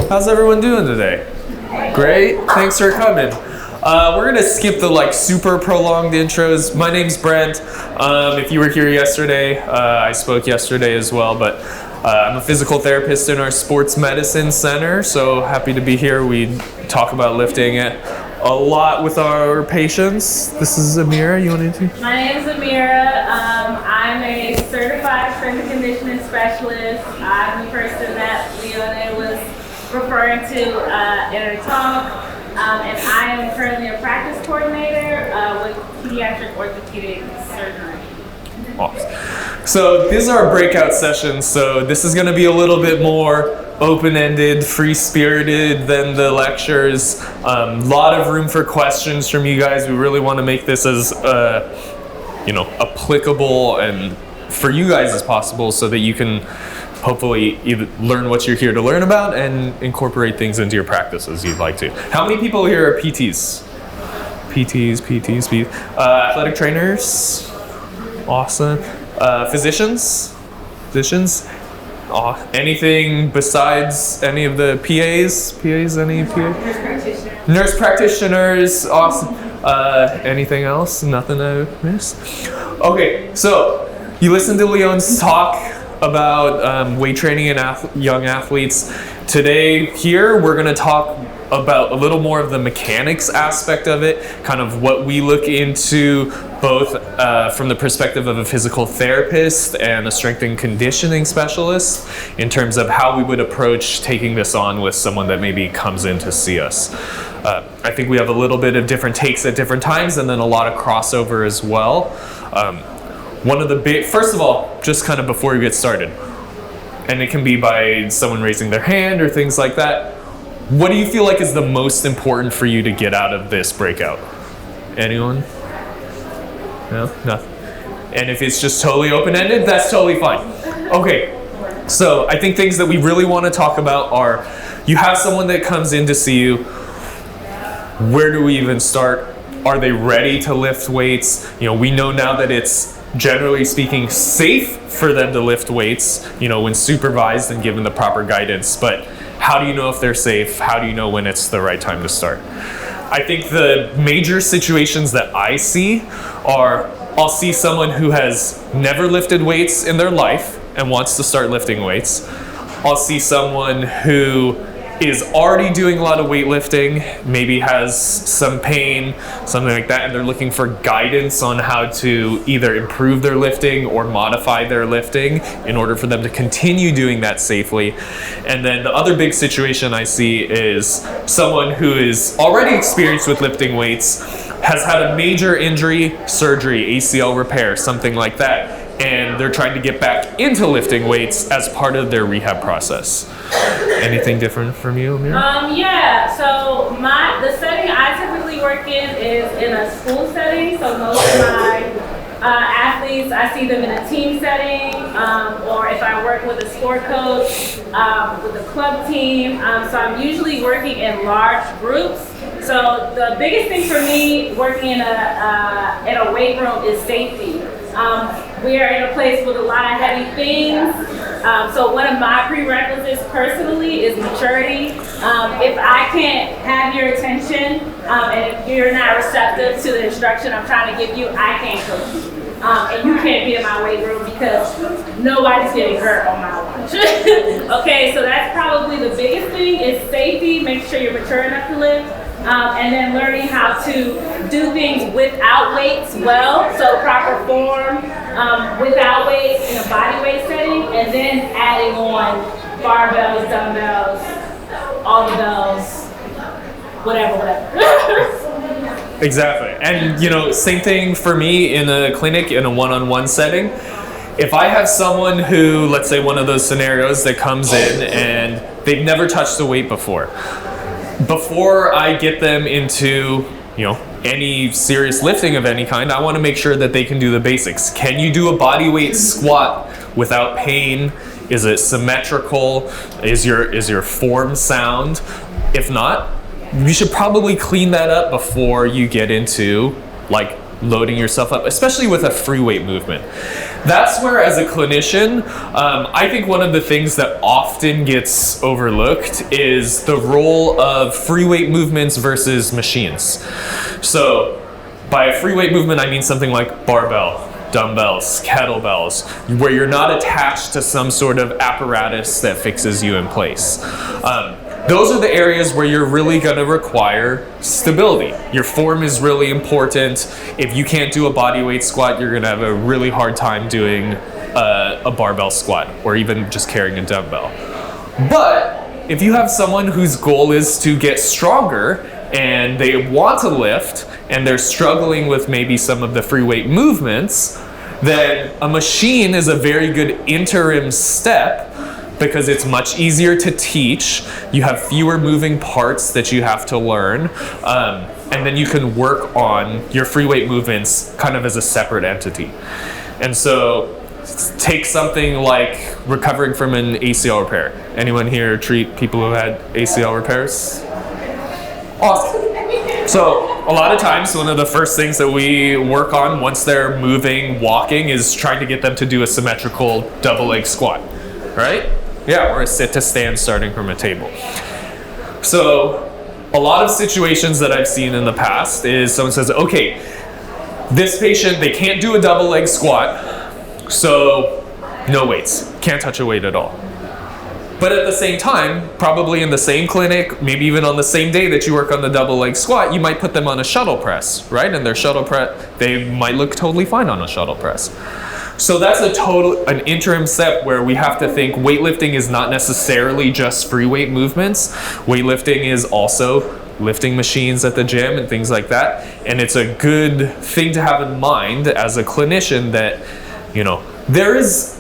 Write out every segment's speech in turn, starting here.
How's everyone doing today? Great, thanks for coming. We're gonna skip the super prolonged intros. My name's Brent. If you were here yesterday, I spoke yesterday as well, but I'm a physical therapist in our sports medicine center, so happy to be here. We talk about lifting a lot with our patients. This is Ameera. You want to? My name is Ameera. I'm a certified strength and conditioning specialist. I'm the person that Leona was referring to in her talk. And I am currently a practice coordinator with Pediatric Orthopaedic surgery. Awesome. So these are our breakout sessions, so this is going to be a little bit more open-ended, free-spirited than the lectures. Lot of room for questions from you guys. We really want to make this as applicable and for you guys as possible, so that you can hopefully either learn what you're here to learn about and incorporate things into your practice as you'd like to. How many people here are PTs? PTs. Athletic trainers? Awesome. Physicians? Anything besides any of the PAs? Any PA? Nurse practitioners. Awesome. Anything else? Nothing I missed? Okay, so you listened to Leon's talk about weight training in young athletes. Today here we're going to talk about a little more of the mechanics aspect of it, kind of what we look into both from the perspective of a physical therapist and a strength and conditioning specialist in terms of how we would approach taking this on with someone that maybe comes in to see us. I think we have a little bit of different takes at different times and then a lot of crossover as well. One of the first of all, just kind of before we get started, and it can be by someone raising their hand or things like that, what do you feel like is the most important for you to get out of this breakout? Anyone? No? Nothing. And if it's just totally open-ended, that's totally fine. Okay, so I think things that we really want to talk about are, you have someone that comes in to see you, where do we even start? Are they ready to lift weights? We know now that it's generally speaking safe for them to lift weights, when supervised and given the proper guidance, but how do you know if they're safe? How do you know when it's the right time to start? I think the major situations that I see are, I'll see someone who has never lifted weights in their life and wants to start lifting weights. I'll see someone who is already doing a lot of weightlifting, maybe has some pain, something like that, and they're looking for guidance on how to either improve their lifting or modify their lifting in order for them to continue doing that safely. And then the other big situation I see is someone who is already experienced with lifting weights, has had a major injury, surgery, ACL repair, something like that, and they're trying to get back into lifting weights as part of their rehab process. Anything different from you, Ameera? Yeah, so the setting I typically work in is in a school setting, so most of my athletes, I see them in a team setting, or if I work with a sport coach, with a club team, so I'm usually working in large groups. So the biggest thing for me working in a weight room is safety. We are in a place with a lot of heavy things, so one of my prerequisites personally is maturity. If I can't have your attention and if you're not receptive to the instruction I'm trying to give you, I can't coach you. And you can't be in my weight room because nobody's getting hurt on my watch. Okay, so that's probably the biggest thing is safety, make sure you're mature enough to lift. And then learning how to do things without weights well, so proper form without weights in a body weight setting, and then adding on barbells, dumbbells, all the bells, whatever. Exactly. And same thing for me in a clinic, in a one-on-one setting. If I have someone who, let's say one of those scenarios that comes in and they've never touched a weight before I get them into, any serious lifting of any kind, I want to make sure that they can do the basics. Can you do a body weight squat without pain? Is it symmetrical? Is your form sound? If not, you should probably clean that up before you get into loading yourself up, especially with a free weight movement. That's where, as a clinician, I think one of the things that often gets overlooked is the role of free weight movements versus machines. So by a free weight movement, I mean something like barbell, dumbbells, kettlebells, where you're not attached to some sort of apparatus that fixes you in place. Those are the areas where you're really going to require stability. Your form is really important. If you can't do a bodyweight squat, you're going to have a really hard time doing a barbell squat or even just carrying a dumbbell. But if you have someone whose goal is to get stronger and they want to lift and they're struggling with maybe some of the free weight movements, then a machine is a very good interim step because it's much easier to teach. You have fewer moving parts that you have to learn, and then you can work on your free weight movements kind of as a separate entity. And so take something like recovering from an ACL repair. Anyone here treat people who had ACL repairs? Awesome. So a lot of times, one of the first things that we work on once they're moving, walking, is trying to get them to do a symmetrical double leg squat, right? Yeah, or a sit to stand starting from a table. So a lot of situations that I've seen in the past is someone says, okay, this patient, they can't do a double leg squat, so no weights, can't touch a weight at all. But at the same time, probably in the same clinic, maybe even on the same day that you work on the double leg squat, you might put them on a shuttle press, right? And their shuttle press, they might look totally fine on a shuttle press. So that's an interim step where we have to think weightlifting is not necessarily just free weight movements. Weightlifting is also lifting machines at the gym and things like that. And it's a good thing to have in mind as a clinician that, you know, there is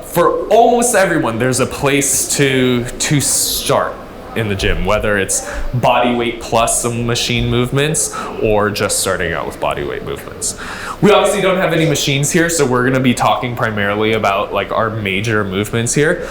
for almost everyone, there's a place to start in the gym, whether it's body weight plus some machine movements or just starting out with body weight movements. We obviously don't have any machines here, so we're gonna be talking primarily about like our major movements here.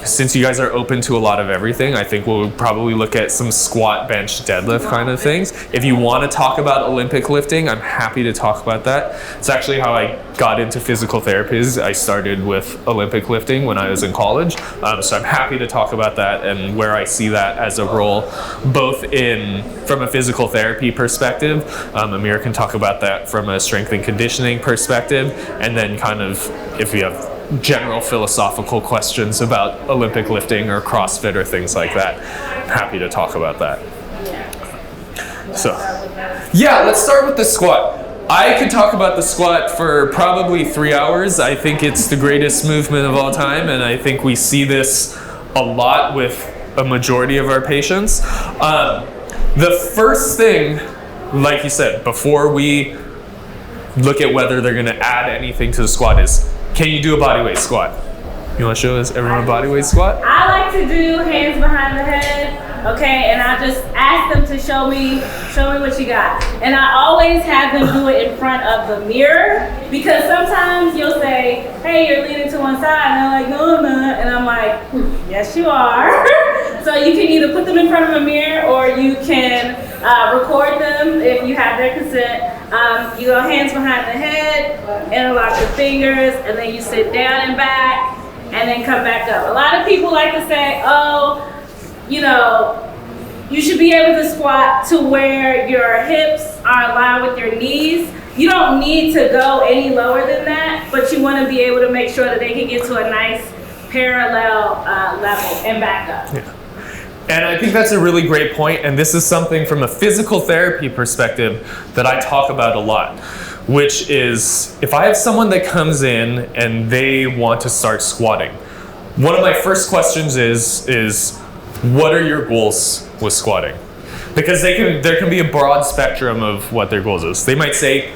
Since you guys are open to a lot of everything, I think we'll probably look at some squat, bench, deadlift kind of things. If you wanna talk about Olympic lifting, I'm happy to talk about that. It's actually how I got into physical therapy. I started with Olympic lifting when I was in college. So I'm happy to talk about that and where I see that as a role, both from a physical therapy perspective. Ameera can talk about that from a strength and conditioning perspective, and then kind of if you have general philosophical questions about Olympic lifting or CrossFit or things like that, I'm happy to talk about that. So, yeah, let's start with the squat. I could talk about the squat for probably 3 hours. I think it's the greatest movement of all time, and I think we see this a lot with a majority of our patients. The first thing, like you said, before we look at whether they're gonna add anything to the squat is, can you do a bodyweight squat? You wanna show us everyone a bodyweight squat? I like to do hands behind the head, okay, and I just ask them to show me what you got. And I always have them do it in front of the mirror, because sometimes you'll say, hey, you're leaning to one side, and they're like, no, I'm not, and I'm like, yes, you are. So you can either put them in front of a mirror, or you can record them if you have their consent. You go hands behind the head, interlock your fingers, and then you sit down and back, and then come back up. A lot of people like to say, oh, you know, you should be able to squat to where your hips are aligned with your knees. You don't need to go any lower than that, but you want to be able to make sure that they can get to a nice parallel level and back up. Yeah. And I think that's a really great point, and this is something from a physical therapy perspective that I talk about a lot, which is if I have someone that comes in and they want to start squatting, one of my first questions is what are your goals with squatting? Because there can be a broad spectrum of what their goals is. They might say,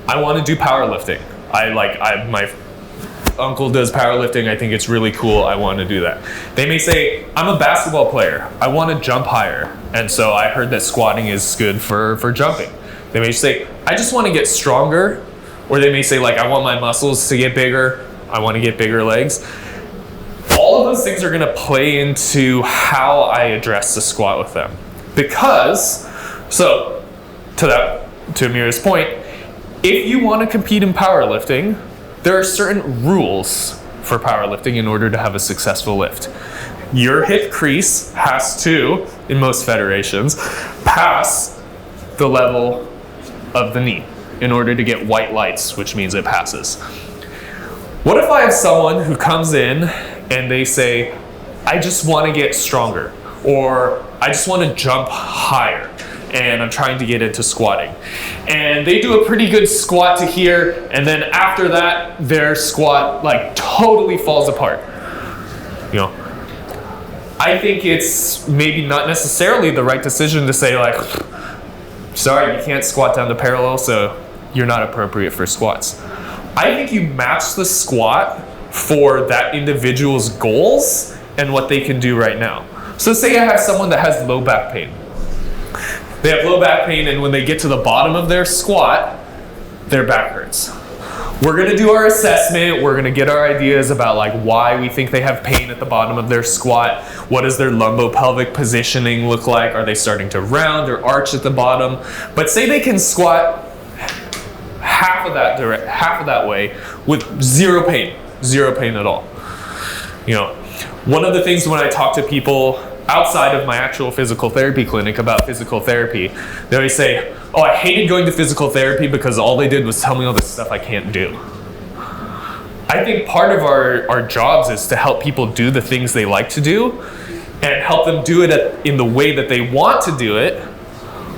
I want to do powerlifting. My uncle does powerlifting, I think it's really cool, I want to do that. They may say, I'm a basketball player, I want to jump higher, and so I heard that squatting is good for jumping. They may say, I just want to get stronger, or they may say, like, I want my muscles to get bigger, I want to get bigger legs. All of those things are going to play into how I address the squat with them. Because, so to Ameera's point, if you want to compete in powerlifting, there are certain rules for powerlifting in order to have a successful lift. Your hip crease has to, in most federations, pass the level of the knee in order to get white lights, which means it passes. What if I have someone who comes in and they say, I just want to get stronger, or I just want to jump higher, and I'm trying to get into squatting. And they do a pretty good squat to here, and then after that, their squat like totally falls apart. You know, I think it's maybe not necessarily the right decision to say like, sorry, you can't squat down to parallel, so you're not appropriate for squats. I think you match the squat for that individual's goals and what they can do right now. So say I have someone that has low back pain. They have low back pain, and when they get to the bottom of their squat, their back hurts. We're gonna do our assessment. We're gonna get our ideas about like why we think they have pain at the bottom of their squat. What does their lumbo-pelvic positioning look like? Are they starting to round or arch at the bottom? But say they can squat half of that way with zero pain at all. You know, one of the things when I talk to people outside of my actual physical therapy clinic about physical therapy, they always say, oh, I hated going to physical therapy because all they did was tell me all this stuff I can't do. I think part of our jobs is to help people do the things they like to do and help them do it in the way that they want to do it,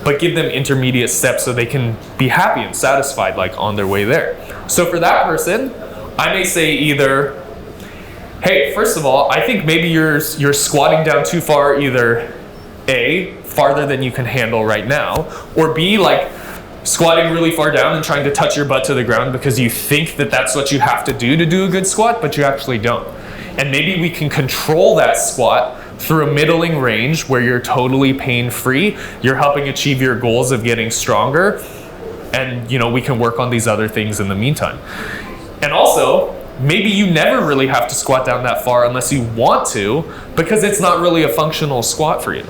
but give them intermediate steps so they can be happy and satisfied like on their way there. So for that person, I may say either, hey, first of all, I think maybe you're squatting down too far, either A, farther than you can handle right now, or B, like squatting really far down and trying to touch your butt to the ground because you think that that's what you have to do a good squat, but you actually don't. And maybe we can control that squat through a middling range where you're totally pain-free, you're helping achieve your goals of getting stronger, and you know, we can work on these other things in the meantime. And also, maybe you never really have to squat down that far unless you want to, because it's not really a functional squat for you.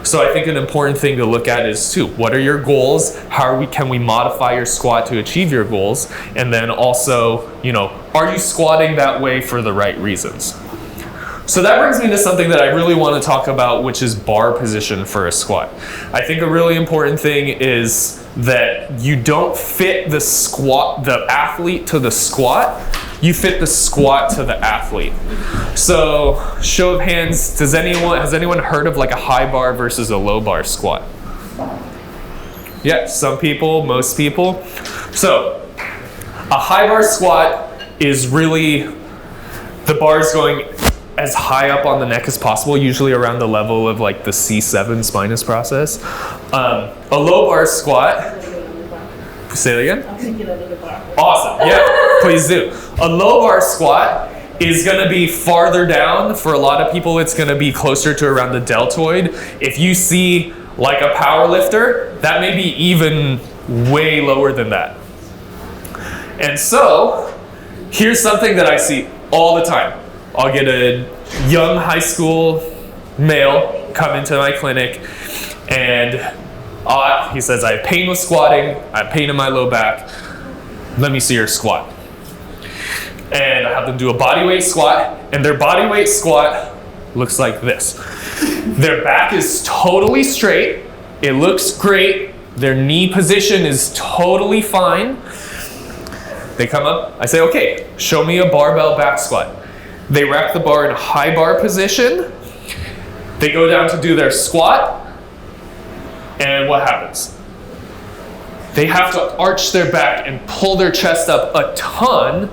So I think an important thing to look at is too, what are your goals? Can we modify your squat to achieve your goals? And then also, you know, are you squatting that way for the right reasons? So that brings me to something that I really want to talk about, which is bar position for a squat. I think a really important thing is that you don't fit the athlete to the squat, you fit the squat to the athlete. So, show of hands, has anyone heard of like a high bar versus a low bar squat? Yeah, some people, most people. So, a high bar squat is really, the bar is going as high up on the neck as possible, usually around the level of like the C7 spinous process. A low bar squat, say it again? I'm thinking of the bar. Awesome, yeah, please do. A low bar squat is gonna be farther down. For a lot of people, it's gonna be closer to around the deltoid. If you see like a power lifter, that may be even way lower than that. And so, here's something that I see all the time. I'll get a young high school male come into my clinic and he says, I have pain with squatting, I have pain in my low back, let me see your squat. And I have them do a bodyweight squat, and their bodyweight squat looks like this. Their back is totally straight, it looks great, their knee position is totally fine. They come up, I say, okay, show me a barbell back squat. They rack the bar in a high bar position. They go down to do their squat. And what happens? They have to arch their back and pull their chest up a ton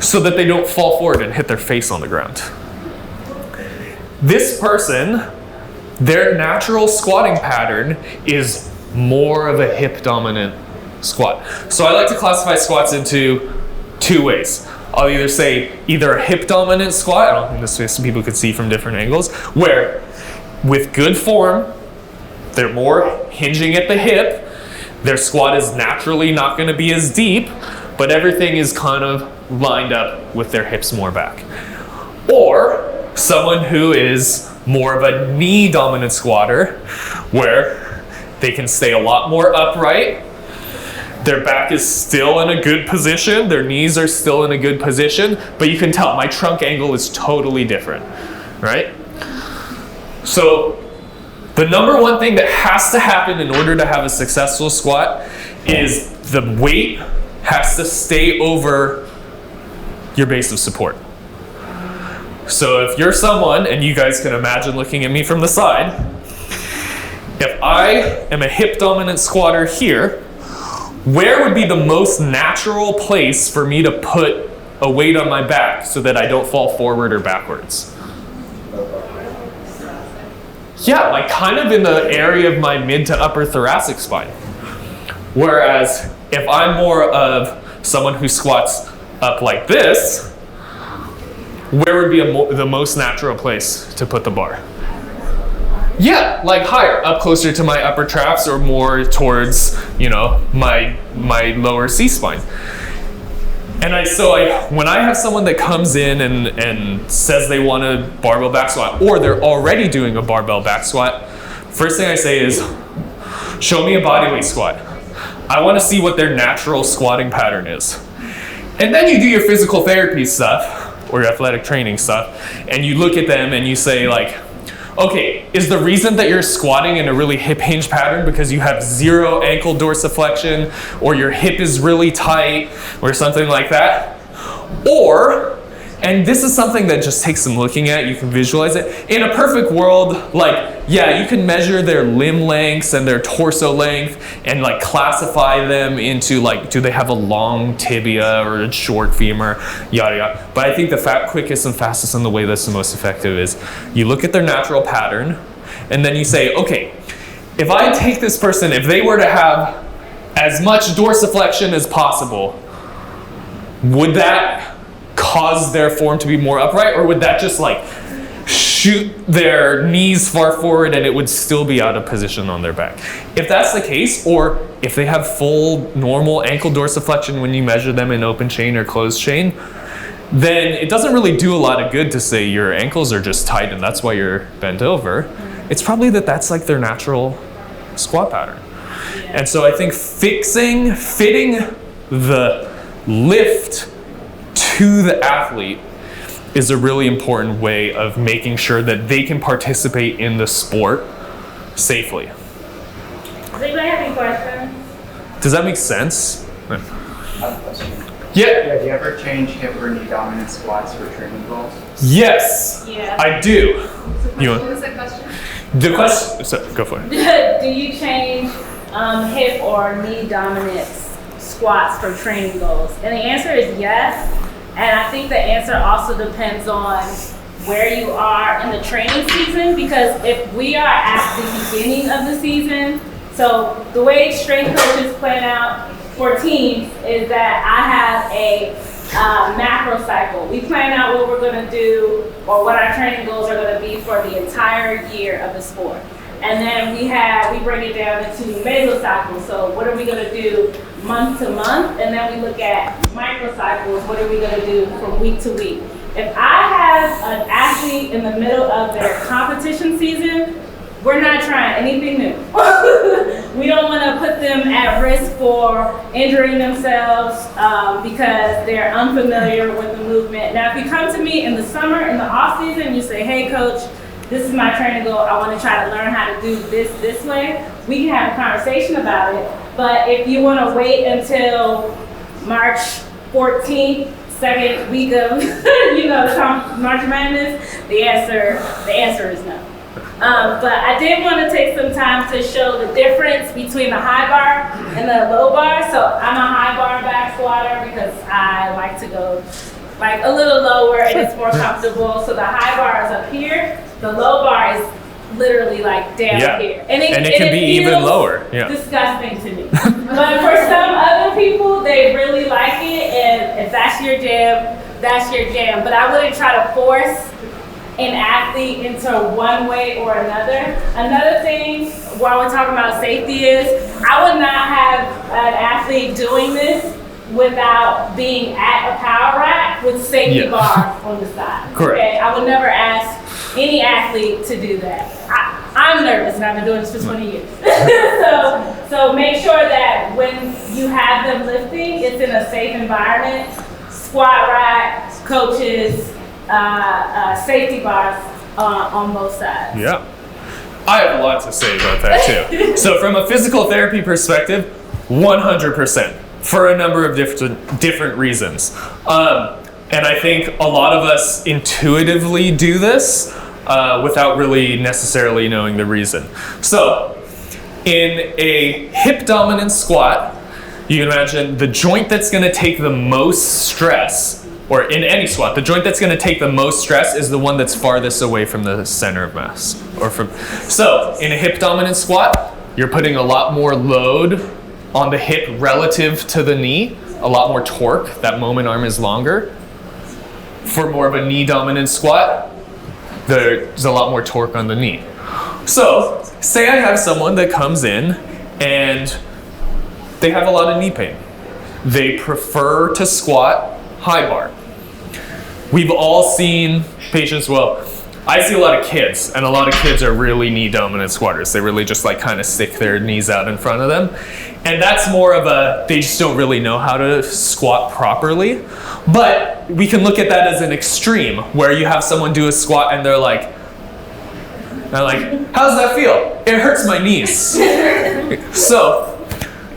so that they don't fall forward and hit their face on the ground. This person, their natural squatting pattern is more of a hip dominant squat. So I like to classify squats into two ways. I'll either say either a hip dominant squat, I don't think this way some people could see from different angles, where with good form, they're more hinging at the hip, their squat is naturally not going to be as deep, but everything is kind of lined up with their hips more back. Or someone who is more of a knee dominant squatter, where they can stay a lot more upright, Their back is still in a good position, their knees are still in a good position, but you can tell my trunk angle is totally different, right? So the number one thing that has to happen in order to have a successful squat is the weight has to stay over your base of support. So if you're someone, and you guys can imagine looking at me from the side, if I am a hip dominant squatter here, where would be the most natural place for me to put a weight on my back so that I don't fall forward or backwards? Yeah, like kind of in the area of my mid to upper thoracic spine. Whereas if I'm more of someone who squats up like this, where would be the most natural place to put the bar? Yeah, like higher, up closer to my upper traps or more towards, you know, my lower C-spine. And when I have someone that comes in and says they want a barbell back squat, or they're already doing a barbell back squat, first thing I say is, show me a bodyweight squat. I want to see what their natural squatting pattern is. And then you do your physical therapy stuff, or your athletic training stuff, and you look at them and you say like, okay, is the reason that you're squatting in a really hip hinge pattern because you have zero ankle dorsiflexion, or your hip is really tight, or something like that? Or, and this is something that just takes some looking at, you can visualize it. In a perfect world, like, yeah, you can measure their limb lengths and their torso length and like classify them into like, do they have a long tibia or a short femur, yada yada. But I think the quickest and fastest and the way that's the most effective is you look at their natural pattern and then you say, okay, if I take this person, if they were to have as much dorsiflexion as possible, would that cause their form to be more upright, or would that just like shoot their knees far forward and it would still be out of position on their back? If that's the case, or if they have full normal ankle dorsiflexion when you measure them in open chain or closed chain, then it doesn't really do a lot of good to say your ankles are just tight and that's why you're bent over. It's probably that's like their natural squat pattern. And so I think fitting the lift to the athlete is a really important way of making sure that they can participate in the sport safely. Does anybody have any questions? Does that make sense? I have a question. Yeah. Do you ever change hip or knee dominant squats for training goals? Yes. Yeah. I do. What was the question? The question. So, go for it. Do you change hip or knee dominant squats for training goals? And the answer is yes. And I think the answer also depends on where you are in the training season, because if we are at the beginning of the season, so the way strength coaches plan out for teams is that I have a macro cycle. We plan out what we're going to do, or what our training goals are going to be for the entire year of the sport. And then we bring it down into mesocycles. So what are we going to do month to month? And then we look at microcycles. What are we going to do from week to week? If I have an athlete in the middle of their competition season, we're not trying anything new. We don't want to put them at risk for injuring themselves because they're unfamiliar with the movement. Now, if you come to me in the summer, in the off season, you say, hey coach, this is my training goal, I want to try to learn how to do this way, we can have a conversation about it. But if you want to wait until March 14th, second week of March Madness, the answer is no. But I did want to take some time to show the difference between the high bar and the low bar. So I'm a high bar back squatter because I like to go like a little lower and it's more comfortable. So the high bar is up here. The low bar is literally like down here. And it can be even lower. Yeah. Disgusting to me. But for some other people, they really like it. And if that's your jam, that's your jam. But I wouldn't try to force an athlete into one way or another. Another thing while we're talking about safety is I would not have an athlete doing this without being at a power rack with safety bars on the side. Correct. Okay? I would never ask any athlete to do that. I'm nervous and I've been doing this for 20 years. so So make sure that when you have them lifting, it's in a safe environment. Squat rack, coaches, safety bars on both sides. Yeah. I have a lot to say about that too. So from a physical therapy perspective, 100% for a number of different reasons. And I think a lot of us intuitively do this without really necessarily knowing the reason. So in a hip dominant squat, you can imagine the joint that's going to take the most stress, or in any squat, the joint that's going to take the most stress is the one that's farthest away from the center of mass. So in a hip dominant squat, you're putting a lot more load on the hip relative to the knee, a lot more torque. That moment arm is longer. For more of a knee dominant squat, there's a lot more torque on the knee. So say I have someone that comes in and they have a lot of knee pain. They prefer to squat high bar. We've all seen patients, well, I see a lot of kids, and a lot of kids are really knee dominant squatters. They really just like kind of stick their knees out in front of them. And that's more of a, they just don't really know how to squat properly. But we can look at that as an extreme, where you have someone do a squat and they're like, how's that feel? It hurts my knees. So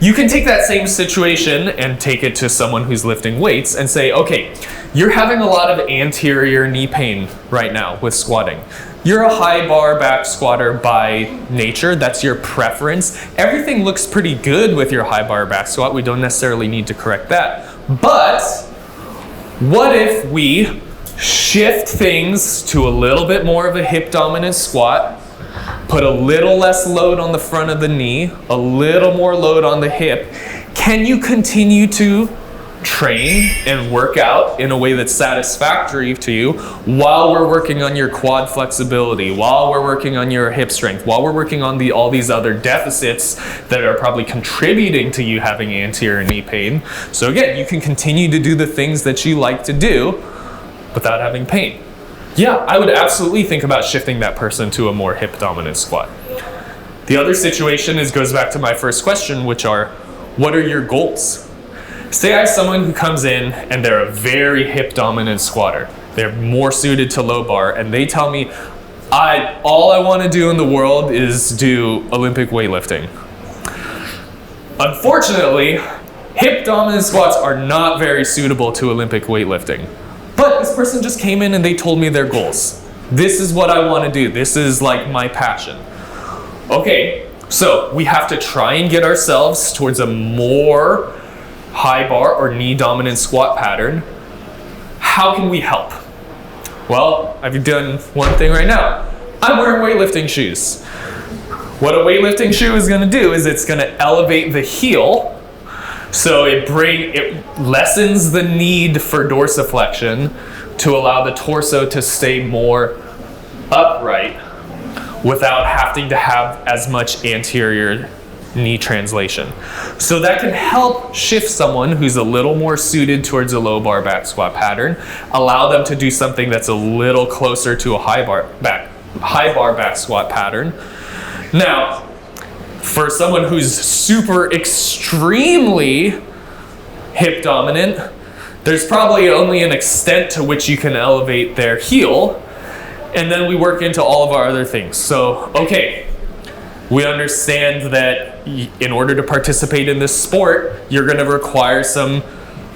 you can take that same situation and take it to someone who's lifting weights and say, okay, you're having a lot of anterior knee pain right now with squatting. You're a high bar back squatter by nature. That's your preference. Everything looks pretty good with your high bar back squat. We don't necessarily need to correct that. But what if we shift things to a little bit more of a hip dominant squat, put a little less load on the front of the knee, a little more load on the hip? Can you continue to train and work out in a way that's satisfactory to you while we're working on your quad flexibility, while we're working on your hip strength, while we're working on all these other deficits that are probably contributing to you having anterior knee pain? So again, you can continue to do the things that you like to do without having pain. Yeah, I would absolutely think about shifting that person to a more hip dominant squat. The other situation goes back to my first question, which are, what are your goals? Say I have someone who comes in and they're a very hip dominant squatter. They're more suited to low bar, and they tell me, all I want to do in the world is do Olympic weightlifting. Unfortunately, hip dominant squats are not very suitable to Olympic weightlifting. But this person just came in and they told me their goals. This is what I want to do. This is like my passion. Okay, so we have to try and get ourselves towards a more high bar or knee dominant squat pattern. How can we help? Well, I've done one thing right now. I'm wearing weightlifting shoes. What a weightlifting shoe is going to do is it's going to elevate the heel. So it lessens the need for dorsiflexion to allow the torso to stay more upright without having to have as much anterior knee translation. So that can help shift someone who's a little more suited towards a low bar back squat pattern, allow them to do something that's a little closer to a high bar back squat pattern. Now, for someone who's super extremely hip dominant, there's probably only an extent to which you can elevate their heel, and then we work into all of our other things. So, okay, we understand that in order to participate in this sport, you're going to require some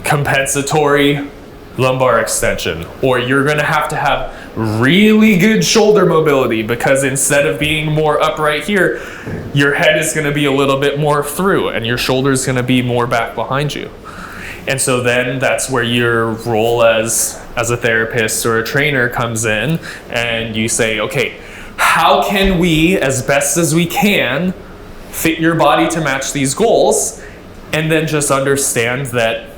compensatory lumbar extension, or you're going to have really good shoulder mobility, because instead of being more upright here, your head is going to be a little bit more through and your shoulder is going to be more back behind you. And so then that's where your role as a therapist or a trainer comes in, and you say, okay, how can we, as best as we can, fit your body to match these goals? And then just understand that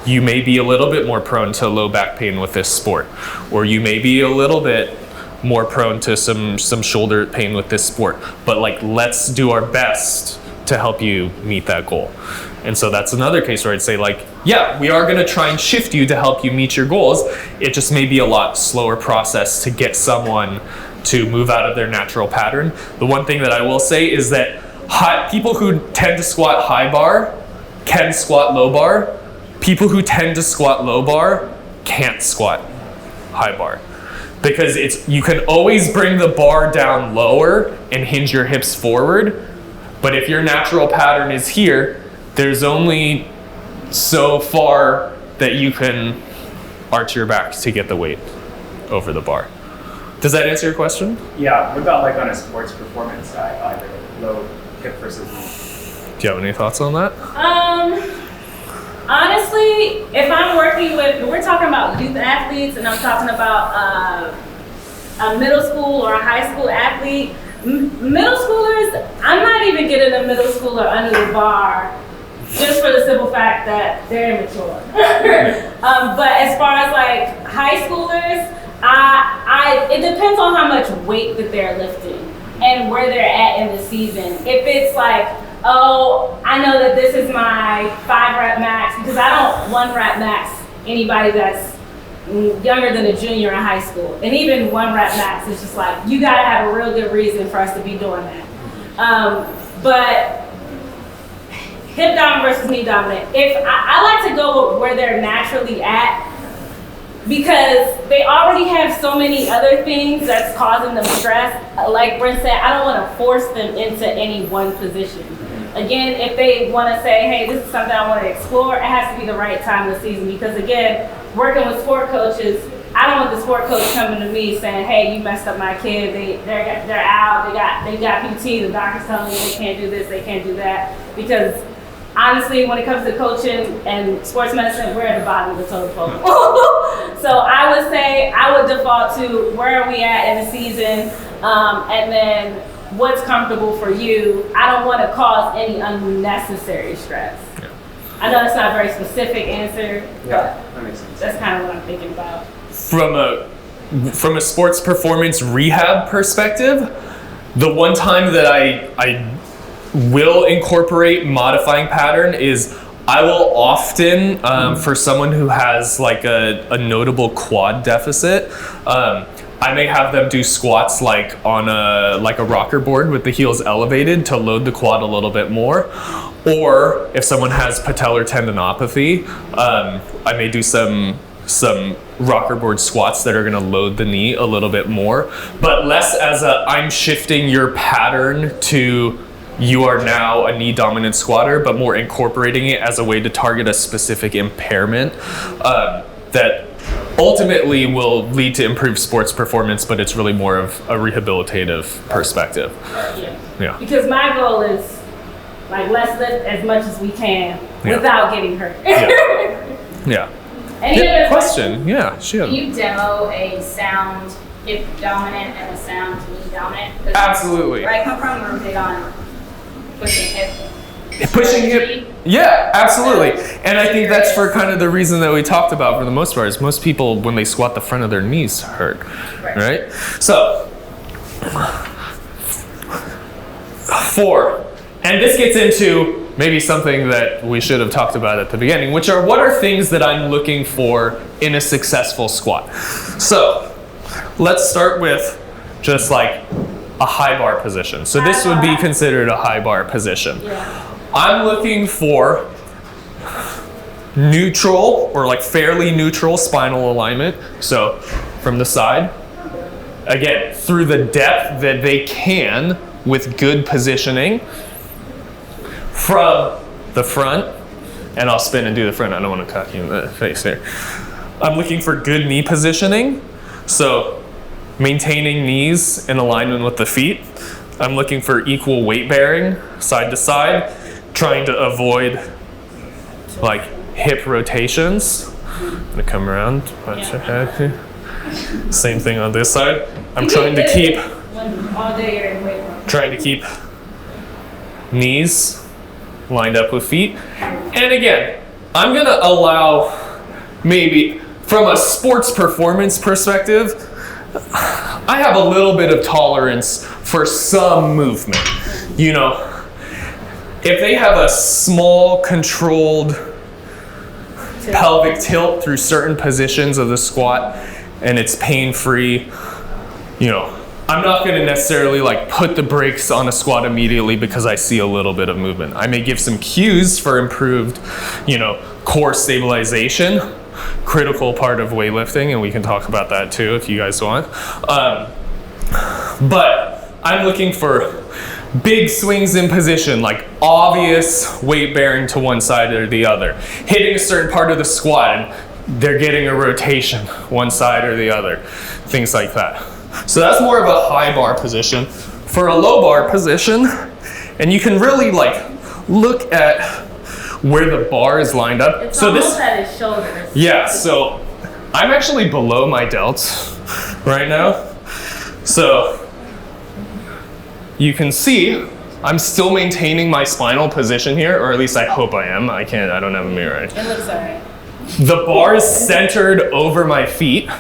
you may be a little bit more prone to low back pain with this sport, or you may be a little bit more prone to some shoulder pain with this sport, but let's do our best to help you meet that goal. And so that's another case where I'd say yeah, we are going to try and shift you to help you meet your goals. It just may be a lot slower process to get someone to move out of their natural pattern. The one thing that I will say is that People who tend to squat high bar can squat low bar. People who tend to squat low bar can't squat high bar. Because you can always bring the bar down lower and hinge your hips forward. But if your natural pattern is here, there's only so far that you can arch your back to get the weight over the bar. Does that answer your question? Yeah, what about like on a sports performance side, either low hip versus knee? Do you have any thoughts on that? Honestly, if I'm working with, we're talking about youth athletes and I'm talking about a middle school or a high school athlete, middle schoolers, I'm not even getting a middle schooler under the bar just for the simple fact that they're immature. But as far as like high schoolers, it depends on how much weight that they're lifting and where they're at in the season. If it's like, oh, I know that this is my 5 rep max, because I don't 1 rep max anybody that's younger than a junior in high school. And even 1 rep max is just like, you gotta have a real good reason for us to be doing that. But hip dominant versus knee dominant, if I like to go with where they're naturally at, because they already have so many other things that's causing them stress. Like Brent said, I don't want to force them into any one position. Again, if they want to say, hey, this is something I want to explore, it has to be the right time of the season. Because again, working with sport coaches, I don't want the sport coach coming to me saying, hey, you messed up my kid, they're out, they got PT, the doctor's telling me they can't do this, they can't do that. Because honestly, when it comes to coaching and sports medicine, we're at the bottom of the totem pole. So I would say I would default to where are we at in the season, and then what's comfortable for you. I don't want to cause any unnecessary stress. Yeah. I know that's not a very specific answer, but that makes sense. That's kind of what I'm thinking about. From a sports performance rehab perspective, the one time that I will incorporate modifying pattern is I will often, for someone who has like a notable quad deficit, I may have them do squats like on a rocker board with the heels elevated to load the quad a little bit more. Or if someone has patellar tendinopathy, I may do some rocker board squats that are going to load the knee a little bit more, but less as I'm shifting your pattern to you are now a knee dominant squatter, but more incorporating it as a way to target a specific impairment that ultimately will lead to improved sports performance, but it's really more of a rehabilitative perspective. Yeah. Because my goal is like let's lift as much as we can without getting hurt. Yeah. Any other question? Yeah, sure. Can you demo a sound hip dominant and a sound knee dominant? Absolutely. Where I come from, we're big on pushing hip. Pushing hip. Yeah, absolutely. And I think that's for kind of the reason that we talked about for the most part is most people, when they squat, the front of their knees hurt, right? So, 4, and this gets into maybe something that we should have talked about at the beginning, which are what are things that I'm looking for in a successful squat. So, let's start with just like a high bar position. So this would be considered a high bar position. Yeah. I'm looking for neutral or like fairly neutral spinal alignment. So from the side, again, through the depth that they can with good positioning. From the front, and I'll spin and do the front. I don't want to cut you in the face here. I'm looking for good knee positioning. So maintaining knees in alignment with the feet. I'm looking for equal weight bearing side to side, trying to avoid like hip rotations. I'm gonna come around, watch your head here. Same thing on this side. I'm trying to keep knees lined up with feet. And again, I'm gonna allow maybe from a sports performance perspective, I have a little bit of tolerance for some movement. You know, if they have a small controlled pelvic tilt through certain positions of the squat and it's pain-free, you know, I'm not going to necessarily like put the brakes on a squat immediately because I see a little bit of movement. I may give some cues for improved, core stabilization, critical part of weightlifting, and we can talk about that too if you guys want. But I'm looking for big swings in position, like obvious weight bearing to one side or the other. Hitting a certain part of the squat, and they're getting a rotation one side or the other, things like that. So that's more of a high bar position. For a low bar position, and you can really like look at where the bar is lined up. It's so almost at his shoulders. Yeah, so I'm actually below my delts right now. So you can see I'm still maintaining my spinal position here, or at least I hope I am. I don't have a mirror. It looks alright. The bar is centered over my feet.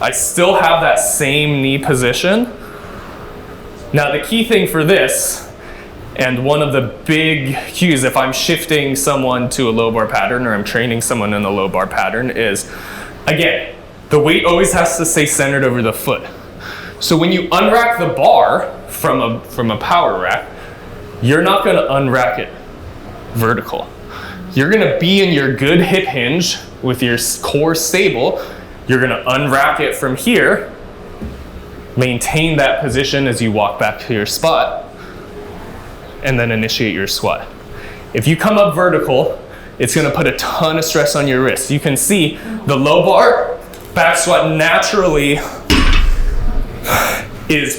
I still have that same knee position. Now the key thing for this, and one of the big cues if I'm shifting someone to a low bar pattern or I'm training someone in a low bar pattern is, again, the weight always has to stay centered over the foot. So when you unrack the bar from a power rack, you're not gonna unrack it vertical. You're gonna be in your good hip hinge with your core stable. You're gonna unrack it from here, maintain that position as you walk back to your spot, and then initiate your squat. If you come up vertical, it's gonna put a ton of stress on your wrists. You can see the low bar back squat naturally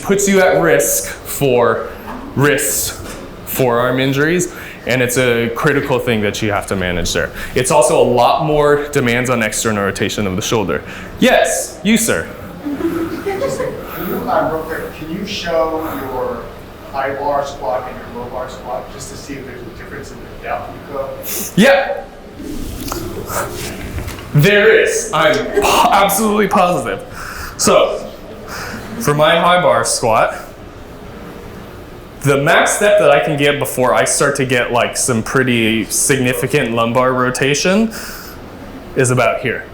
puts you at risk for wrist, forearm injuries, and it's a critical thing that you have to manage there. It's also a lot more demands on external rotation of the shoulder. Yes, you sir. Real quick, can you show your high bar squat and your low bar squat just to see if there's a difference in the depth you go? Yeah. There is. I'm absolutely positive. So, for my high bar squat, the max depth that I can get before I start to get like some pretty significant lumbar rotation is about here.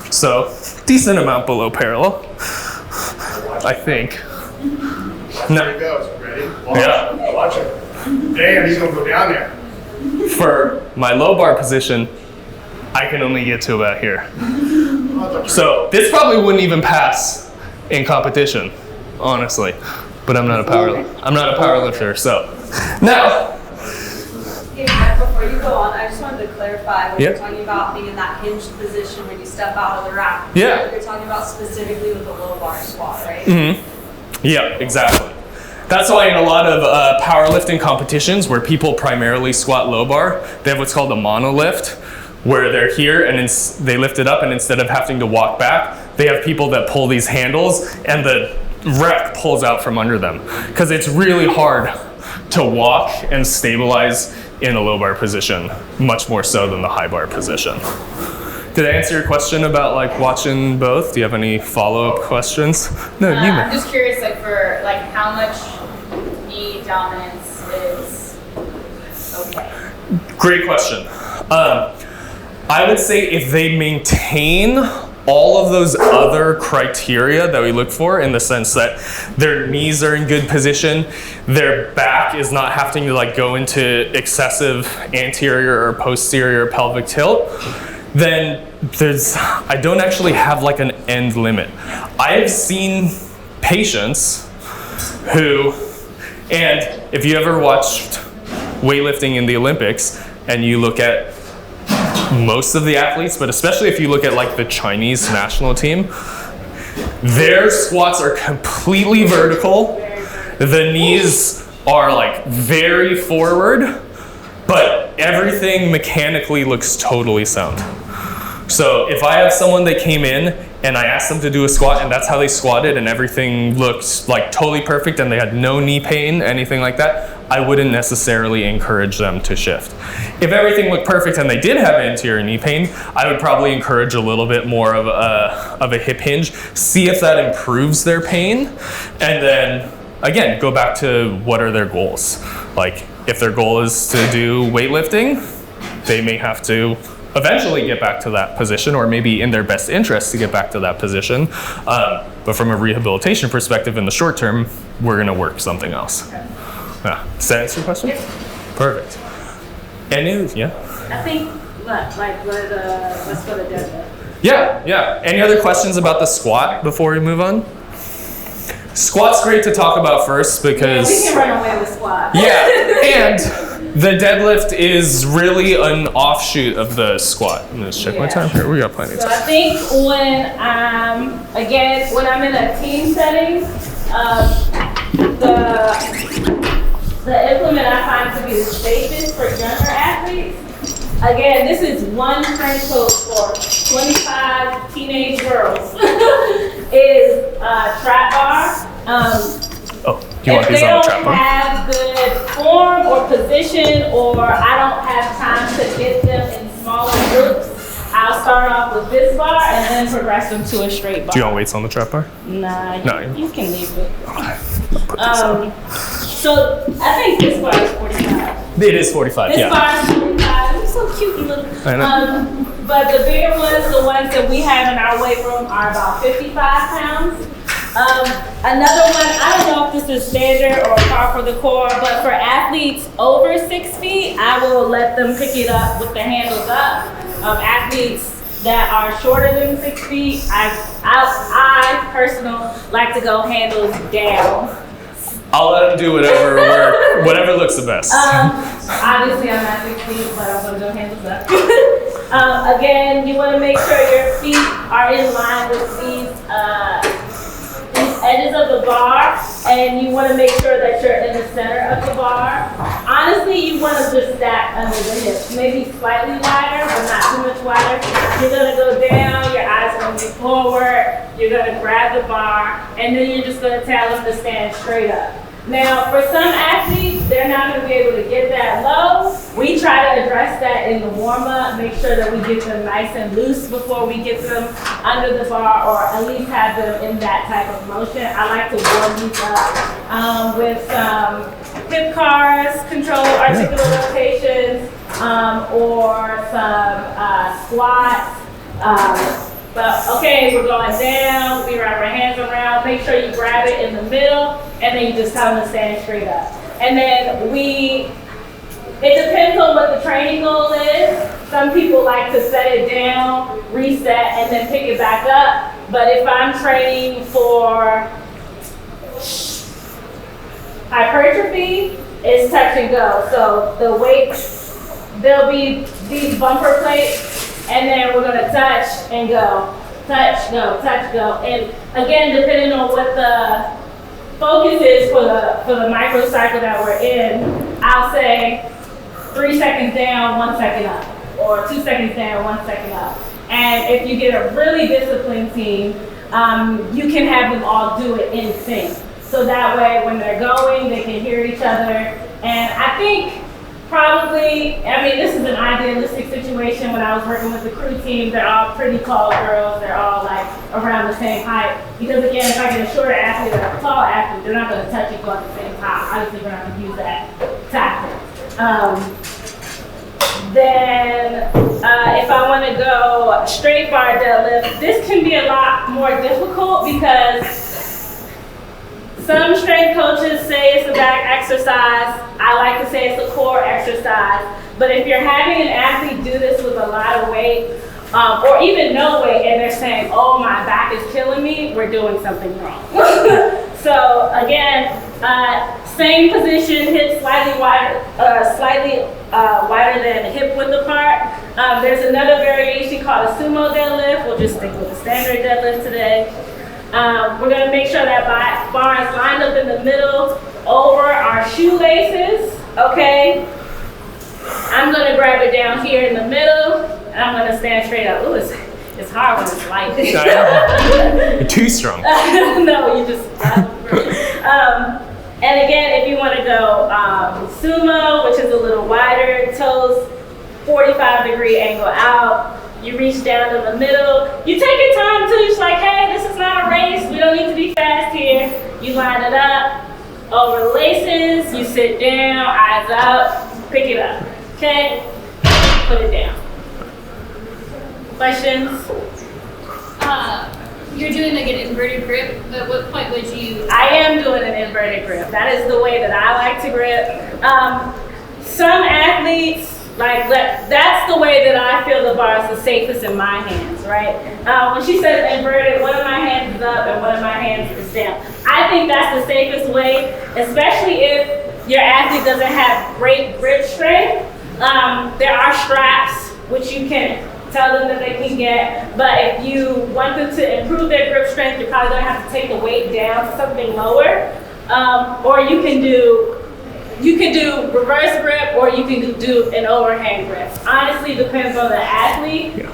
So, decent amount below parallel, I think. There he goes. Ready? Watch. Yeah. Watch him. Damn, he's gonna go down there. For my low bar position, I can only get to about here. So this probably wouldn't even pass in competition, honestly. But I'm not a power lifter, so. Now. Hey, Matt, before you go on, I just wanted to clarify when Yeah. you're talking about being in that hinged position when you step out of the rack. Yeah. You're talking about specifically with the low bar squat, right? Mm-hmm. Yeah, exactly. That's why in a lot of powerlifting competitions where people primarily squat low bar, they have what's called a monolift, where they're here and they lift it up, and instead of having to walk back, they have people that pull these handles and the rack pulls out from under them. Because it's really hard to walk and stabilize in a low bar position, much more so than the high bar position. Did I answer your question about like watching both? Do you have any follow-up questions? No, you may. I'm just curious, like for like how much knee dominance is okay. Great question. I would say if they maintain all of those other criteria that we look for, in the sense that their knees are in good position, their back is not having to like go into excessive anterior or posterior pelvic tilt, then I don't actually have like an end limit. I have seen patients who, and if you ever watched weightlifting in the Olympics and you look at most of the athletes, but especially if you look at like the Chinese national team, their squats are completely vertical. The knees are like very forward, but everything mechanically looks totally sound. So if I have someone that came in and I asked them to do a squat and that's how they squatted and everything looked like totally perfect and they had no knee pain, anything like that, I wouldn't necessarily encourage them to shift. If everything looked perfect and they did have anterior knee pain, I would probably encourage a little bit more of a hip hinge, see if that improves their pain, and then again, go back to what are their goals. Like if their goal is to do weightlifting, they may have to eventually get back to that position, or maybe in their best interest to get back to that position. But from a rehabilitation perspective, in the short term, we're going to work something else. Yeah. Does that answer your question? Yes. Perfect. Yeah? I think, let's go to deadlift. Yeah. Any other questions about the squat before we move on? Squat's great to talk about first because... Yeah, we can run away with squat. Yeah, and the deadlift is really an offshoot of the squat. I'm gonna check my time here. We got plenty of So time. I think when I'm in a team setting, the implement I find to be the safest for younger athletes. Again, this is one strength coach for 25 teenage girls. Is trap bar. Do you want these on the trap bar? If they don't have good form or position, or I don't have time to get them in smaller groups, I'll start off with this bar and then progress them to a straight bar. Do you want weights on the trap bar? Nah, No. you can leave it. Put this on. So I think this bar is 45. It is 45, This yeah. bar is 45. It's so cute and little. I know. But the bigger ones, the ones that we have in our weight room, are about 55 pounds. Another one, I don't know if this is standard or par for the core, but for athletes over 6 feet, I will let them pick it up with the handles up. Athletes that are shorter than 6 feet, I personally like to go handles down. I'll let them do whatever looks the best. Obviously I'm not 6 feet, but I'm gonna go handles up. Again, you wanna make sure your feet are in line with these edges of the bar, and you want to make sure that you're in the center of the bar. Honestly, you want to just stack under the hips, maybe slightly wider, but not too much wider. You're going to go down, your eyes are going to be forward, you're going to grab the bar, and then you're just going to tell them to stand straight up. Now, for some athletes, they're not going to be able to get that low. We try to address that in the warm-up, make sure that we get them nice and loose before we get them under the bar, or at least have them in that type of motion. I like to warm these up with some hip cars, control articular rotations, or some squats. But okay, we're going down, we wrap our hands around, make sure you grab it in the middle, and then you just tell them to stand straight up. And then it depends on what the training goal is. Some people like to set it down, reset, and then pick it back up. But if I'm training for hypertrophy, it's touch and go. So the weights, there'll be these bumper plates, and then we're gonna touch and go, touch, go, touch, go. And again, depending on what the focus is for the microcycle that we're in, I'll say 3 seconds down, 1 second up, or 2 seconds down, 1 second up. And if you get a really disciplined team, you can have them all do it in sync. So that way, when they're going, they can hear each other. And I think probably, this is an idealistic situation. When I was working with the crew team, they're all pretty tall girls. They're all like around the same height. Because again, if I get a shorter athlete or a tall athlete, they're not going to touch and go at the same time. Obviously, we're not going to use that tactic. Then if I want to go straight bar deadlift, this can be a lot more difficult because some strength coaches say it's a back exercise. I like to say it's a core exercise. But if you're having an athlete do this with a lot of weight, or even no weight, and they're saying, oh, my back is killing me, we're doing something wrong. So again, same position, hips slightly wider than hip width apart. There's another variation called a sumo deadlift. We'll just stick with the standard deadlift today. We're gonna make sure that bar is lined up in the middle over our shoelaces, okay? I'm gonna grab it down here in the middle, and I'm gonna stand straight up. Ooh, it's hard when it's light. You're too strong. No, you just, and again, if you wanna go sumo, which is a little wider, toes 45-degree angle out, you reach down in the middle. You take your time too. It's like, hey, this is not a race. We don't need to be fast here. You line it up over the laces. You sit down, eyes up, pick it up. Okay? Put it down. Questions? You're doing like an inverted grip. At what point would you? I am doing an inverted grip. That is the way that I like to grip. Some athletes, like that's the way that I feel the bar is the safest in my hands, right? When she says inverted, one of my hands is up and one of my hands is down. I think that's the safest way, especially if your athlete doesn't have great grip strength. There are straps which you can tell them that they can get, but if you want them to improve their grip strength, you're probably gonna have to take the weight down to something lower, or you can do reverse grip, or you can do an overhand grip. Honestly, depends on the athlete.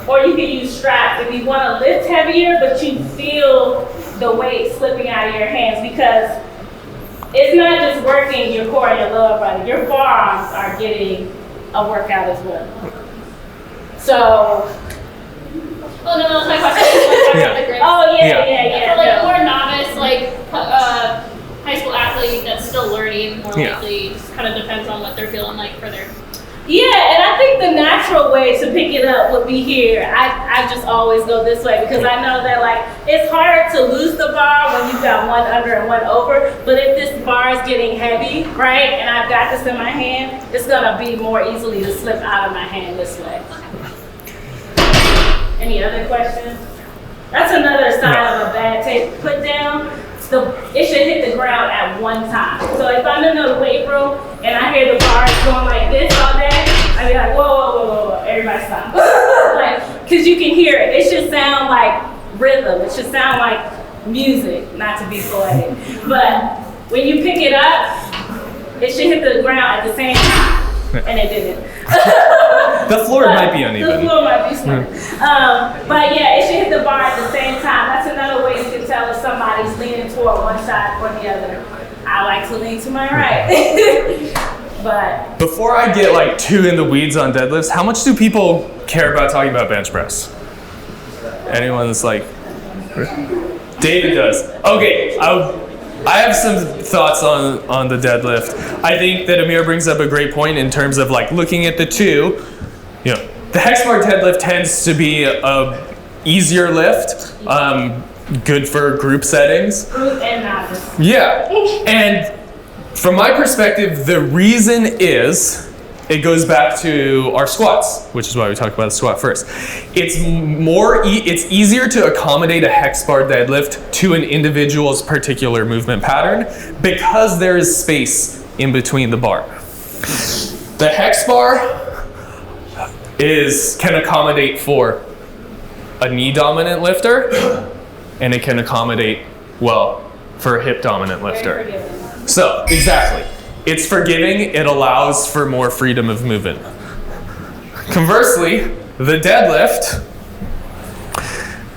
Or you can use straps if you want to lift heavier, but you feel the weight slipping out of your hands, because it's not just working your core and your lower body. Your forearms are getting a workout as well. So. Oh no, that's my question. Yeah. Oh yeah. For like a more novice, like high school athlete that's still learning, more likely, just kind of depends on what they're feeling like for their. Yeah, and I think the natural way to pick it up would be here. I just always go this way, because I know that like it's hard to lose the bar when you've got one under and one over. But if this bar is getting heavy, right, and I've got this in my hand, it's gonna be more easily to slip out of my hand this way. Any other questions? That's another sign of a bad tape put down. It should hit the ground at one time. So if I'm in the weight room and I hear the bars going like this all day, I'd be like, whoa, everybody stop. Like, because you can hear it. It should sound like rhythm. It should sound like music, not to be poetic. But when you pick it up, it should hit the ground at the same time. And it didn't. The floor might be uneven. The floor might be smooth. But yeah, it should hit the bar at the same time. That's another way you can tell if somebody's leaning toward one side or the other. I like to lean to my right. But before I get like too in the weeds on deadlifts, how much do people care about talking about bench press? Anyone's like, David does. Okay, I have some thoughts on the deadlift. I think that Ameera brings up a great point in terms of like looking at the two. You know, the hex bar deadlift tends to be a easier lift, good for group settings. group and novice. Yeah, and from my perspective, the reason is it goes back to our squats, which is why we talked about the squat first. It's easier to accommodate a hex bar deadlift to an individual's particular movement pattern because there is space in between the bar. The hex bar can accommodate for a knee dominant lifter, and it can accommodate well for a hip dominant lifter. So exactly. It's forgiving, it allows for more freedom of movement. Conversely, the deadlift,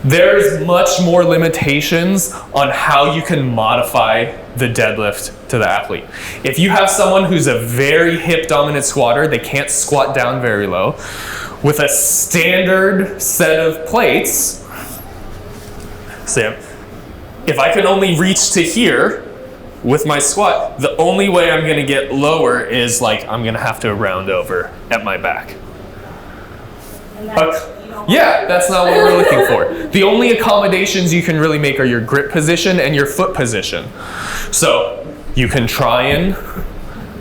there's much more limitations on how you can modify the deadlift to the athlete. If you have someone who's a very hip dominant squatter, they can't squat down very low, with a standard set of plates, Sam, if I can only reach to here, with my squat, the only way I'm gonna get lower is like I'm gonna have to round over at my back. Yeah, that's not what we're looking for. The only accommodations you can really make are your grip position and your foot position. So you can try and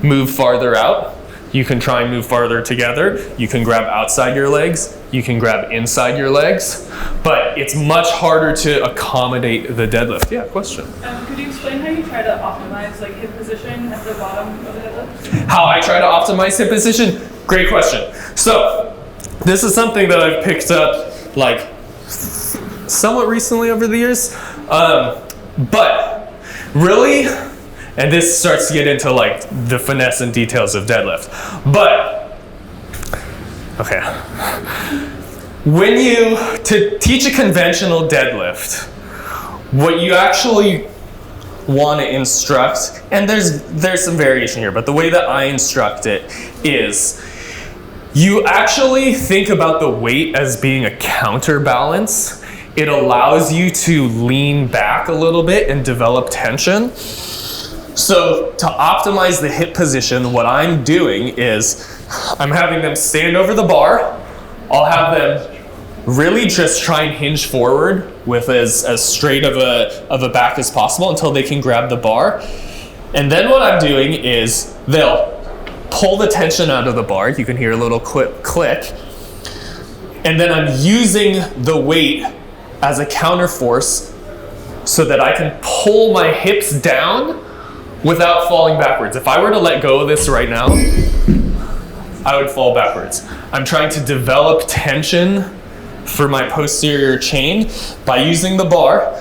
move farther out. You can try and move farther together. You can grab outside your legs. You can grab inside your legs. But it's much harder to accommodate the deadlift. Yeah, question? Could you explain how you try to optimize like hip position at the bottom of the deadlift? How I try to optimize hip position? Great question. So this is something that I've picked up like somewhat recently over the years. But really, and this starts to get into like the finesse and details of deadlift. But, okay. To teach a conventional deadlift, what you actually want to instruct, and there's some variation here, but the way that I instruct it is you actually think about the weight as being a counterbalance. It allows you to lean back a little bit and develop tension. So to optimize the hip position, what I'm doing is I'm having them stand over the bar I'll have them really just try and hinge forward with as straight of a back as possible until they can grab the bar. And then what I'm doing is they'll pull the tension out of the bar. You can hear a little click. And then I'm using the weight as a counter force so that I can pull my hips down without falling backwards. If I were to let go of this right now, I would fall backwards. I'm trying to develop tension for my posterior chain by using the bar.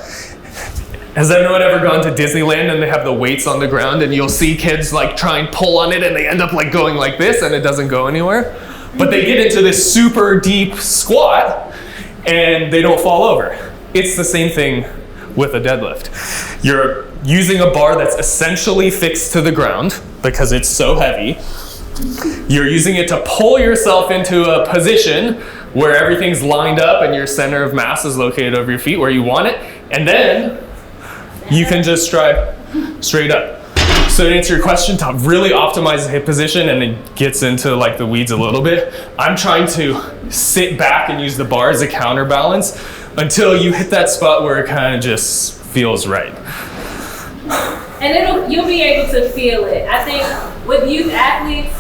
Has anyone ever gone to Disneyland and they have the weights on the ground and you'll see kids like try and pull on it and they end up like going like this and it doesn't go anywhere? But they get into this super deep squat and they don't fall over. It's the same thing with a deadlift. You're using a bar that's essentially fixed to the ground because it's so heavy. You're using it to pull yourself into a position where everything's lined up and your center of mass is located over your feet where you want it. And then you can just stride straight up. So to answer your question, to really optimize the hip position, and it gets into like the weeds a little bit, I'm trying to sit back and use the bar as a counterbalance until you hit that spot where it kind of just feels right. And you'll be able to feel it. I think with youth athletes,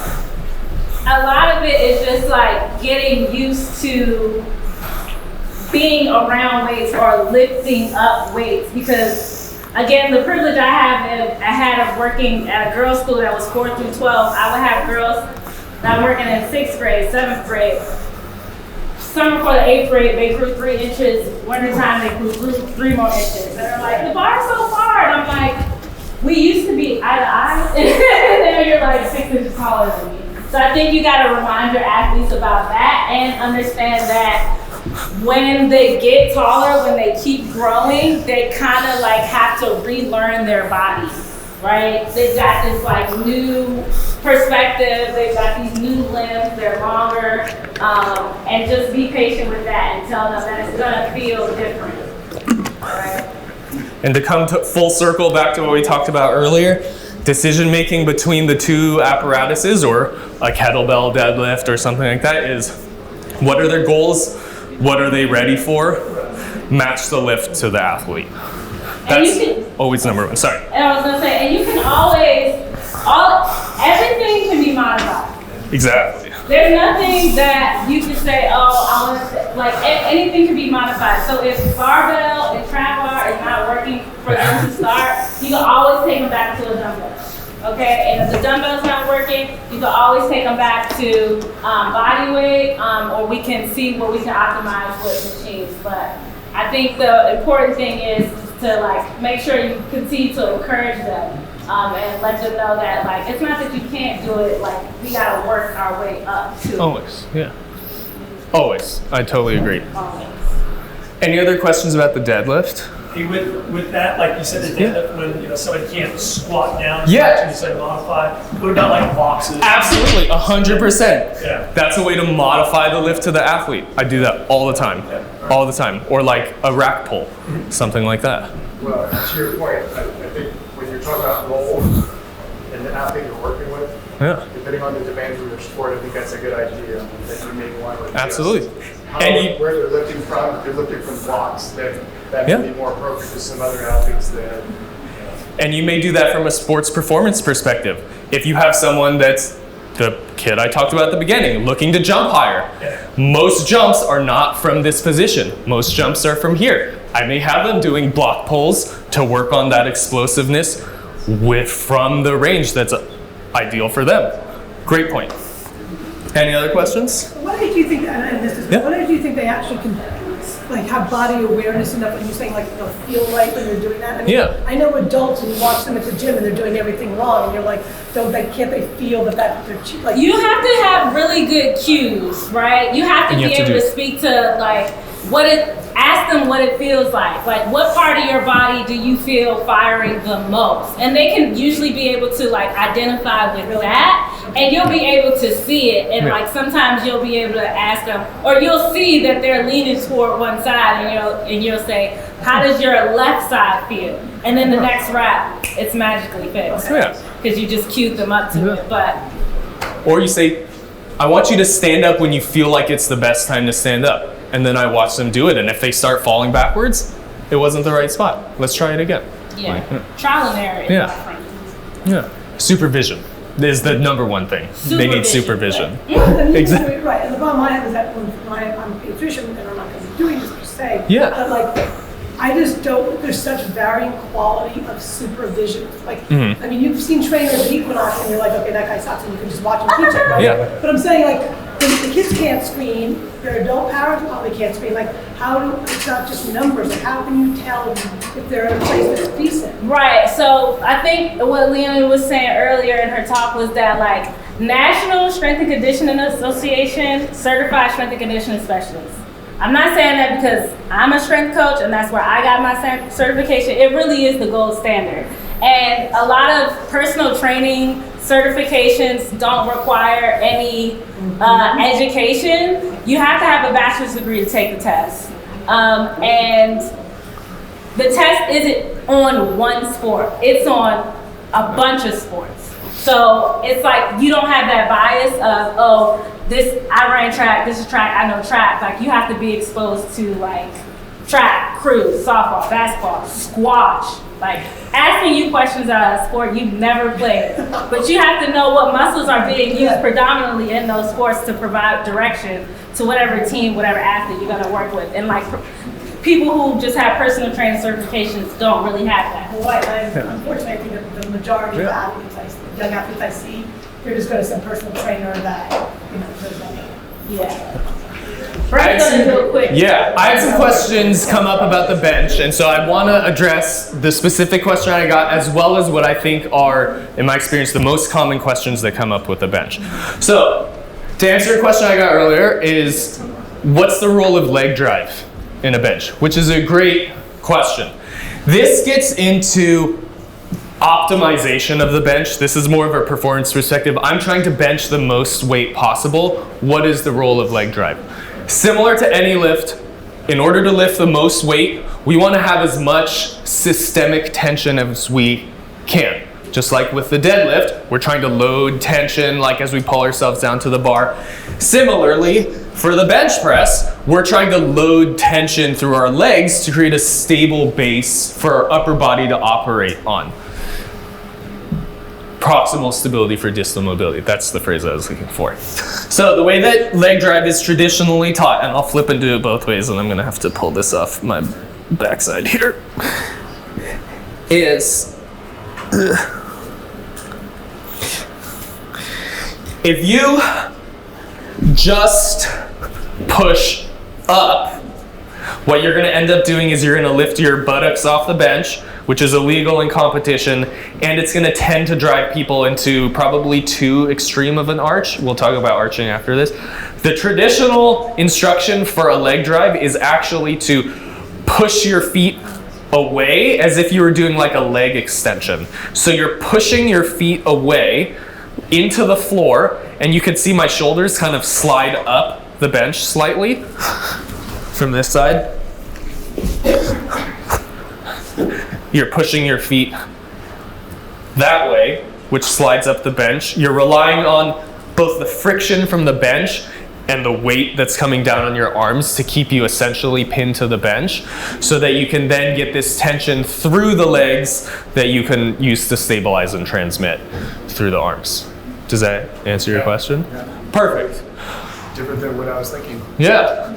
a lot of it is just like getting used to being around weights or lifting up weights, because again, the privilege I had of working at a girls' school that was 4 through 12, I would have girls that I'm working in 6th grade, 7th grade. Summer for the 8th grade, they grew 3 inches. Wintertime, they grew 3 more inches. And they're like, the bar's so far. And I'm like, we used to be eye to eye. And now you're like 6 inches taller than me. So I think you got to remind your athletes about that and understand that when they get taller, when they keep growing, they kind of like have to relearn their body, right? They've got this like new perspective, they've got these new limbs, they're longer, and just be patient with that and tell them that it's gonna feel different, right? And to come to full circle back to what we talked about earlier, decision making between the two apparatuses or a kettlebell deadlift or something like that is what are their goals? What are they ready for? Match the lift to the athlete. That's always number one. Sorry. And I was gonna say, and you can everything can be modified. Exactly. There's nothing that you can say, anything can be modified. So if barbell and trap bar is not working for them to start, you can always take them back to a dumbbell. Okay, and if the dumbbell's not working, you can always take them back to body weight, or we can see what we can optimize with machines. But I think the important thing is to like make sure you continue to encourage them and let them know that like it's not that you can't do it. Like we gotta work our way up too. Always, yeah. Always, I totally agree. Always. Any other questions about the deadlift? Hey, with that, like you said, the deadlift, when somebody can't squat down, Yeah. you say modify. What about like boxes? Absolutely, 100%. Yeah. That's a way to modify the lift to the athlete. I do that all the time, all the time. Or like a rack pull, something like that. Well, to your point, I think when you're talking about role and the athlete you're working with, depending on the demands of your sport, I think that's a good idea that you may want to adjust Absolutely. where they're lifting from. If they're lifting from blocks, then that may be more appropriate to some other athletes than. And you may do that from a sports performance perspective. If you have someone that's the kid I talked about at the beginning, looking to jump higher. Most jumps are not from this position. Most jumps are from here. I may have them doing block pulls to work on that explosiveness from the range that's ideal for them. Great point. Any other questions? What age do you think, what age do you think they actually can like have body awareness enough when you're saying like they'll feel right when they're doing that? I mean, I know adults and you watch them at the gym and they're doing everything wrong and you're like, can't they feel that they're cheap? Like, you have to have really good cues, right? You have to be able to speak to like ask them what it feels like. Like what part of your body do you feel firing the most? And they can usually be able to like identify with that. And you'll be able to see it, and like sometimes you'll be able to ask them, or you'll see that they're leaning toward one side, and you'll say, "How does your left side feel?" And then the next rep, it's magically fixed because you just cued them up to it. But or you say, I want you to stand up when you feel like it's the best time to stand up. And then I watch them do it. And if they start falling backwards, it wasn't the right spot. Let's try it again. Yeah. Trial and error. Yeah. Supervision is the number one thing. They need supervision. Exactly. Right. And the bottom line is that I'm a pediatrician and I'm not going to be doing this per se. Yeah. But like, I just don't, there's such varying quality of supervision. Like, I mean, you've seen trainers at Equinox and you're like, okay, that guy sucks and you can just watch him teach it, right? Yeah. But I'm saying like, the kids can't screen, their adult parents probably can't screen. Like, it's not just numbers. Like, how can you tell if they're in a place that's decent? Right. So I think what Leona was saying earlier in her talk was that like National Strength and Conditioning Association certified strength and conditioning specialists. I'm not saying that because I'm a strength coach and that's where I got my certification. It really is the gold standard. And a lot of personal training certifications don't require any education. You have to have a bachelor's degree to take the test. And the test isn't on one sport. It's on a bunch of sports. So it's like you don't have that bias of, oh, I ran track, this is track, I know track. Like you have to be exposed to like track, cruise, softball, basketball, squash. Like asking you questions about a sport you've never played. But you have to know what muscles are being used predominantly in those sports to provide direction to whatever team, whatever athlete you're gonna work with. And like people who just have personal training certifications don't really have that. Well, unfortunately, I think that the majority of athletes, young athletes I see, they're just going to some personal trainer that, does that. Yeah. Brent's gonna do it quick. Yeah, I had some questions come up about the bench, and so I want to address the specific question I got as well as what I think are, in my experience, the most common questions that come up with the bench. So, to answer a question I got earlier is, what's the role of leg drive in a bench? Which is a great question. This gets into optimization of the bench. This is more of a performance perspective. I'm trying to bench the most weight possible. What is the role of leg drive? Similar to any lift, in order to lift the most weight, we want to have as much systemic tension as we can. Just like with the deadlift, we're trying to load tension like as we pull ourselves down to the bar. Similarly, for the bench press, we're trying to load tension through our legs to create a stable base for our upper body to operate on. Proximal stability for distal mobility. That's the phrase I was looking for. So the way that leg drive is traditionally taught, and I'll flip and do it both ways, and I'm gonna have to pull this off my backside here, is if you just push up, what you're gonna end up doing is you're gonna lift your buttocks off the bench, which is illegal in competition, and it's gonna tend to drive people into probably too extreme of an arch. We'll talk about arching after this. The traditional instruction for a leg drive is actually to push your feet away as if you were doing like a leg extension. So you're pushing your feet away into the floor, and you can see my shoulders kind of slide up the bench slightly from this side. You're pushing your feet that way, which slides up the bench. You're relying on both the friction from the bench and the weight that's coming down on your arms to keep you essentially pinned to the bench so that you can then get this tension through the legs that you can use to stabilize and transmit through the arms. Does that answer your question? Yeah. Perfect. Different than what I was thinking. Yeah.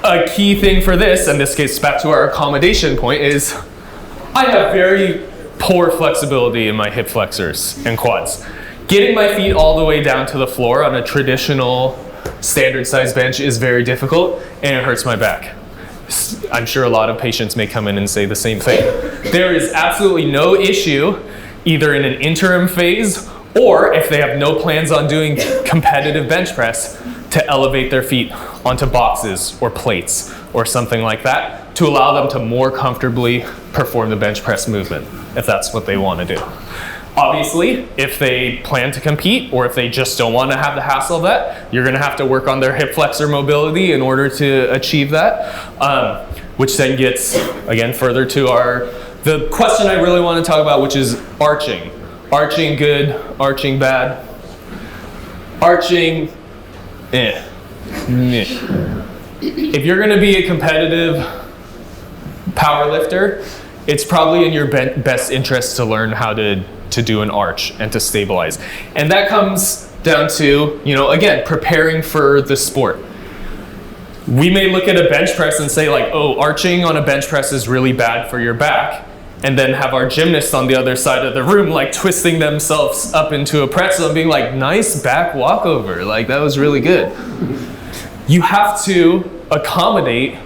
A key thing for this, and this gets back to our accommodation point, is I have very poor flexibility in my hip flexors and quads. Getting my feet all the way down to the floor on a traditional standard size bench is very difficult, and it hurts my back. I'm sure a lot of patients may come in and say the same thing. There is absolutely no issue, either in an interim phase or if they have no plans on doing competitive bench press, to elevate their feet onto boxes or plates or something like that to allow them to more comfortably perform the bench press movement, if that's what they want to do. Obviously, if they plan to compete or if they just don't want to have the hassle of that, you're going to have to work on their hip flexor mobility in order to achieve that, which then gets, again, further to the question I really want to talk about, which is arching. Arching good, arching bad. Arching, eh. If you're gonna be a competitive power lifter, it's probably in your best interest to learn how to do an arch and to stabilize. And that comes down to, again, preparing for the sport. We may look at a bench press and say like, oh, arching on a bench press is really bad for your back. And then have our gymnasts on the other side of the room like twisting themselves up into a pretzel and being like, nice back walkover, like that was really good. You have to accommodate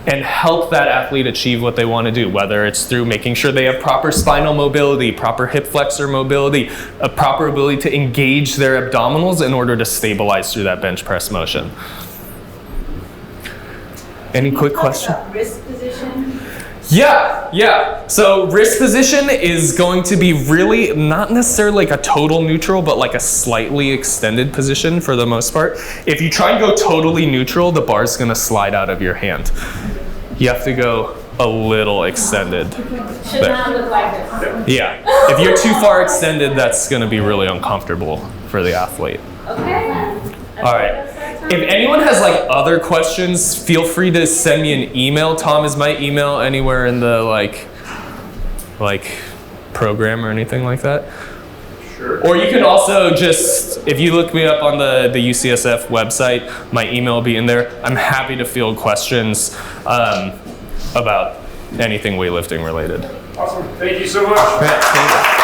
and help that athlete achieve what they want to do, whether it's through making sure they have proper spinal mobility, proper hip flexor mobility, a proper ability to engage their abdominals in order to stabilize through that bench press motion. Any quick question? Wrist position. Yeah. So wrist position is going to be really not necessarily like a total neutral, but like a slightly extended position for the most part. If you try and go totally neutral, the bar's gonna slide out of your hand. You have to go a little extended. Should not look like this. Yeah. If you're too far extended, that's gonna be really uncomfortable for the athlete. Okay. All right. If anyone has like other questions, feel free to send me an email. Tom, is my email anywhere in the like program or anything like that? Sure. Or you can also just, if you look me up on the UCSF website, my email will be in there. I'm happy to field questions about anything weightlifting related. Awesome. Thank you so much. Thank you.